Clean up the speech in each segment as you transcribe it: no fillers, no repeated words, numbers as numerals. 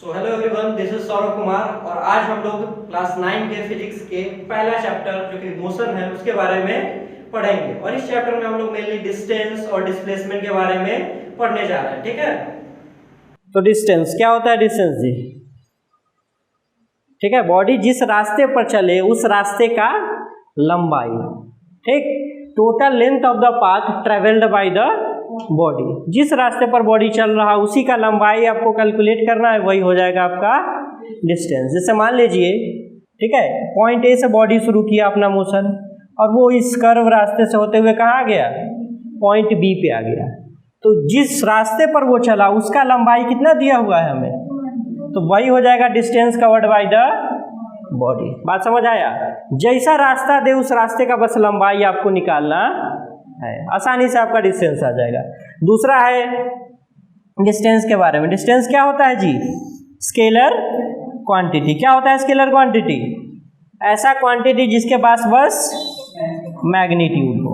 Hello everyone, this is Saurabh Kumar और आज हम लोग क्लास 9 के फिजिक्स के पहला चैप्टर जो कि मोशन है उसके बारे में पढ़ेंगे। और इस चैप्टर में हम लोग मेनली डिस्टेंस और डिस्प्लेसमेंट के बारे में पढ़ने जा रहे हैं। ठीक है, तो डिस्टेंस क्या होता है? डिस्टेंस जी, ठीक है, बॉडी जिस रास्ते पर चले उस रास्ते का लंबाई, ठीक, total length of the path travelled by the body. जिस रास्ते पर बॉडी चल रहा है उसी का लंबाई आपको कैलकुलेट करना है, वही हो जाएगा आपका डिस्टेंस। जैसे मान लीजिए, ठीक है, पॉइंट ए से बॉडी शुरू किया अपना मोशन और वो इस कर्व रास्ते से होते हुए कहाँ आ गया? पॉइंट बी पे आ गया। तो जिस रास्ते पर वो चला उसका लंबाई कितना दिया हुआ है हमें, तो वही हो जाएगा distance covered by the body. बात समझ आया? जैसा रास्ता दे उस रास्ते का बस लंबाई आपको निकालना है, आसानी से आपका डिस्टेंस आ जाएगा। दूसरा है डिस्टेंस के बारे में। डिस्टेंस क्या होता है जी? Scalar quantity. क्या होता है स्केलर क्वांटिटी? ऐसा क्वांटिटी जिसके पास बस मैग्नीट्यूड हो,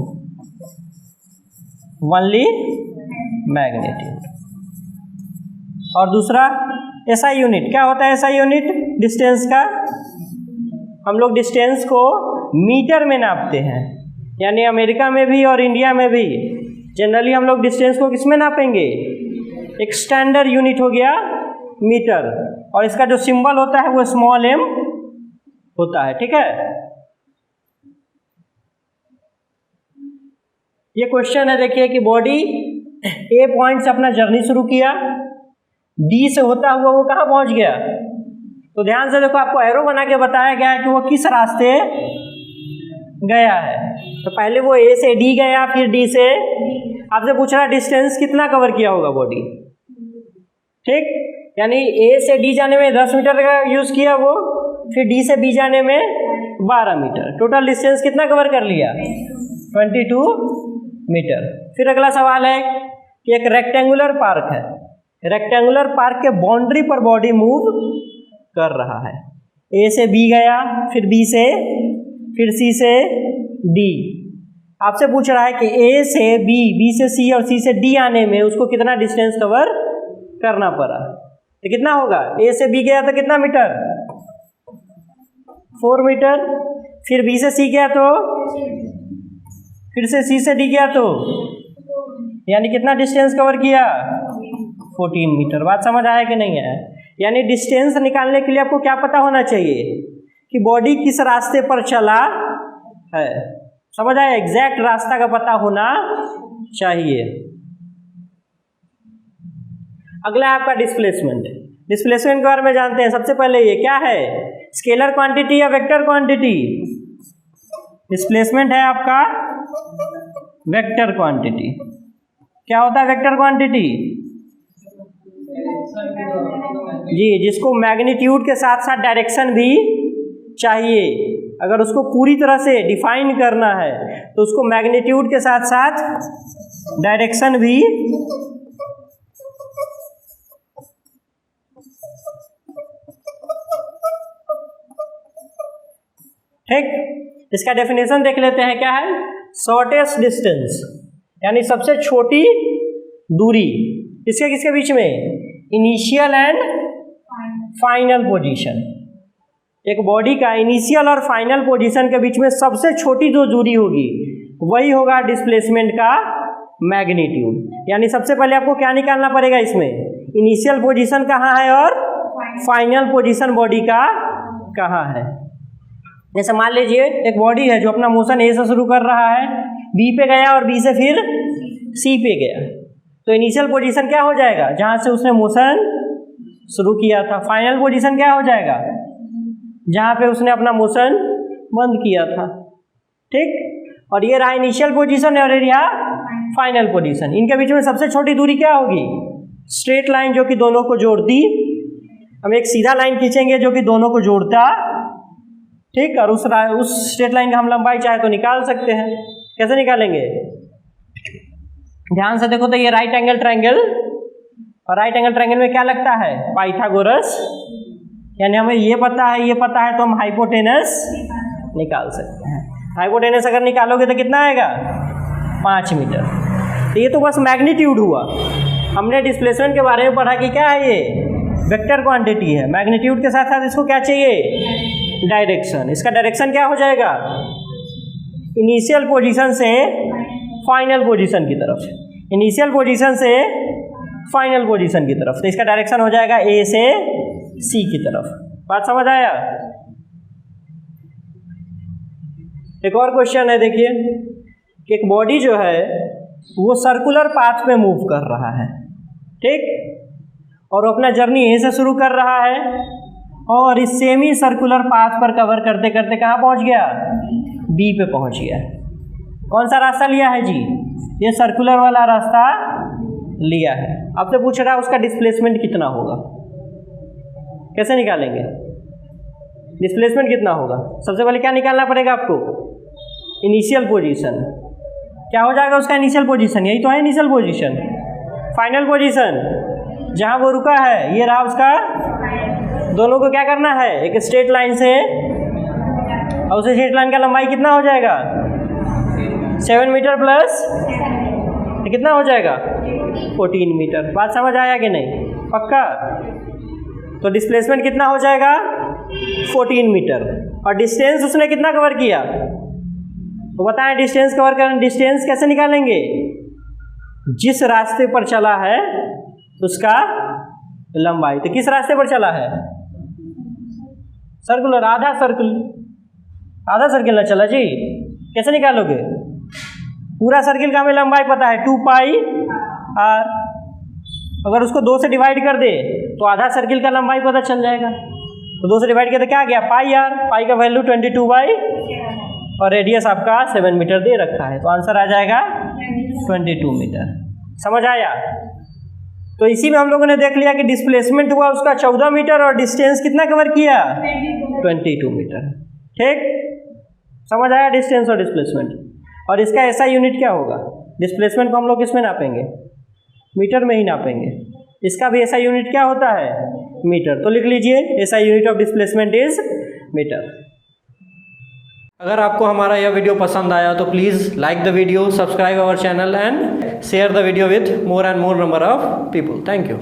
ओनली मैग्नीट्यूड। और दूसरा एसआई यूनिट। क्या होता है एसआई यूनिट डिस्टेंस का? हम लोग डिस्टेंस को मीटर में नापते हैं, यानी अमेरिका में भी और इंडिया में भी जनरली हम लोग डिस्टेंस को किस में नापेंगे? एक स्टैंडर्ड यूनिट हो गया मीटर, और इसका जो सिंबल होता है वो स्मॉल एम होता है। ठीक है, ये क्वेश्चन है, देखिए कि बॉडी ए पॉइंट से अपना जर्नी शुरू किया, डी से होता हुआ वो कहाँ पहुंच गया? तो ध्यान से देखो, आपको एरो बना के बताया गया है कि वो किस रास्ते गया है। तो पहले वो ए से डी गया, फिर डी से, आपसे पूछ रहा है डिस्टेंस कितना कवर किया होगा बॉडी, ठीक, यानी ए से डी जाने में 10 मीटर का यूज किया वो, फिर डी से बी जाने में 12 मीटर। टोटल डिस्टेंस कितना कवर कर लिया? 22 मीटर। फिर अगला सवाल है कि एक रेक्टेंगुलर पार्क है, रेक्टेंगुलर पार्क के बाउंड्री पर बॉडी मूव कर रहा है। ए से बी गया, फिर बी से, फिर सी से डी। आपसे पूछ रहा है कि ए से बी, बी से सी और सी से डी आने में उसको कितना डिस्टेंस कवर करना पड़ा। तो कितना होगा? ए से बी गया तो कितना मीटर? 4 मीटर। फिर बी से सी गया तो, फिर से सी से डी गया तो, यानी कितना डिस्टेंस कवर किया? 14 मीटर। बात समझ आया कि नहीं है? यानी डिस्टेंस निकालने के लिए आपको क्या पता होना चाहिए कि बॉडी किस रास्ते पर चला है। समझ आया? एग्जैक्ट रास्ता का पता होना चाहिए। अगला है आपका डिस्प्लेसमेंट। डिस्प्लेसमेंट के बारे में जानते हैं। सबसे पहले ये क्या है? स्केलर क्वांटिटी या वेक्टर क्वांटिटी? डिस्प्लेसमेंट है आपका वेक्टर क्वांटिटी। क्या होता है वेक्टर क्वांटिटी? जी, जिसको मैग्नीट्यूड के साथ साथ डायरेक्शन भी चाहिए। अगर उसको पूरी तरह से डिफाइन करना है तो उसको मैग्नीट्यूड के साथ साथ डायरेक्शन भी ठीक। इसका डेफिनेशन देख लेते हैं। क्या है? शॉर्टेस्ट डिस्टेंस, यानी सबसे छोटी दूरी किसके किसके बीच में? Initial and final position. एक बॉडी का इनिशियल और फाइनल पोजीशन के बीच में सबसे छोटी जो दूरी होगी वही होगा डिस्प्लेसमेंट का मैग्नीट्यूड। यानी सबसे पहले आपको क्या निकालना पड़ेगा इसमें? इनिशियल पोजीशन कहाँ है और फाइनल पोजीशन बॉडी का कहाँ है। जैसे मान लीजिए एक बॉडी है जो अपना मोशन ए से शुरू कर रहा है, बी पे गया और बी से फिर सी पे गया, तो इनिशियल पोजीशन क्या हो जाएगा? जहाँ से उसने मोशन शुरू किया था। फाइनल पोजीशन क्या हो जाएगा? जहाँ पे उसने अपना मोशन बंद किया था। ठीक, और ये रहा इनिशियल पोजीशन और ये रहा फाइनल पोजीशन। इनके बीच में सबसे छोटी दूरी क्या होगी? स्ट्रेट लाइन जो कि दोनों को जोड़ती। हम एक सीधा लाइन खींचेंगे जो कि दोनों को जोड़ता, ठीक, और उस स्ट्रेट लाइन का हम लंबाई चाहे तो निकाल सकते हैं। कैसे निकालेंगे? ध्यान से देखो तो ये राइट एंगल ट्रायंगल, और राइट एंगल ट्रायंगल में क्या लगता है? पाइथागोरस। यानी हमें ये पता है तो हम हाइपोटेनस निकाल सकते हैं। हाइपोटेनस अगर निकालोगे तो कितना आएगा? 5 मीटर। तो ये तो बस मैग्नीट्यूड हुआ। हमने डिस्प्लेसमेंट के बारे में पढ़ा कि क्या है ये? वेक्टर क्वांटिटी है, मैग्नीट्यूड के साथ साथ इसको क्या चाहिए, डायरेक्शन। इसका डायरेक्शन क्या हो जाएगा, इनिशियल पोजीशन से फाइनल पोजीशन की तरफ, इनिशियल पोजीशन से फाइनल पोजीशन की तरफ। तो इसका डायरेक्शन हो जाएगा ए से सी की तरफ। बात समझ आया। एक और क्वेश्चन है, देखिए कि एक बॉडी जो है वो सर्कुलर पाथ पे मूव कर रहा है, ठीक, और अपना जर्नी ए से शुरू कर रहा है और इस सेमी सर्कुलर पाथ पर कवर करते करते कहाँ पहुँच गया, बी पे पहुँच गया। कौन सा रास्ता लिया है जी, ये सर्कुलर वाला रास्ता लिया है। आपसे पूछ रहा है उसका डिस्प्लेसमेंट कितना होगा, कैसे निकालेंगे, डिस्प्लेसमेंट कितना होगा। सबसे पहले क्या निकालना पड़ेगा आपको, इनिशियल पोजीशन। क्या हो जाएगा उसका इनिशियल पोजीशन, यही तो है इनिशियल पोजीशन। फाइनल पोजीशन जहाँ वो रुका है, ये रहा उसका, दोनों को क्या करना है, एक स्ट्रेट लाइन से, और उस स्ट्रेट लाइन का लंबाई कितना हो जाएगा, 7 मीटर प्लस कितना हो जाएगा, 14 मीटर। बात समझ आया कि नहीं, पक्का। तो डिस्प्लेसमेंट कितना हो जाएगा, 14 मीटर। और डिस्टेंस उसने कितना कवर किया, तो बताएं डिस्टेंस कवर करना, डिस्टेंस कैसे निकालेंगे, जिस रास्ते पर चला है उसका लंबाई। तो किस रास्ते पर चला है, सर्कुलर, आधा सर्कल, आधा सर्किल ना चला जी, कैसे निकालोगे, पूरा सर्किल का हमें लंबाई पता है 2 पाई आर, अगर उसको 2 से डिवाइड कर दे तो आधा सर्किल का लंबाई पता चल जाएगा। तो 2 से डिवाइड किया तो क्या आ गया, पाई आर, पाई का वैल्यू 22/, और रेडियस आपका 7 मीटर दे रखा है, तो आंसर आ जाएगा 22 मीटर। समझ आया। तो इसी में हम लोगों ने देख लिया कि डिस्प्लेसमेंट हुआ उसका 14 मीटर और डिस्टेंस कितना कवर किया, 22 मीटर। ठीक, समझ आया डिस्टेंस और डिस्प्लेसमेंट। और इसका ऐसा यूनिट क्या होगा, डिस्प्लेसमेंट को हम लोग किसमें नापेंगे, मीटर में ही नापेंगे। इसका भी ऐसा यूनिट क्या होता है, मीटर। तो लिख लीजिए ऐसा unit of displacement is metre. अगर आपको हमारा यह वीडियो पसंद आया तो please like the video, subscribe our channel and share the video with more and more number of people. Thank you.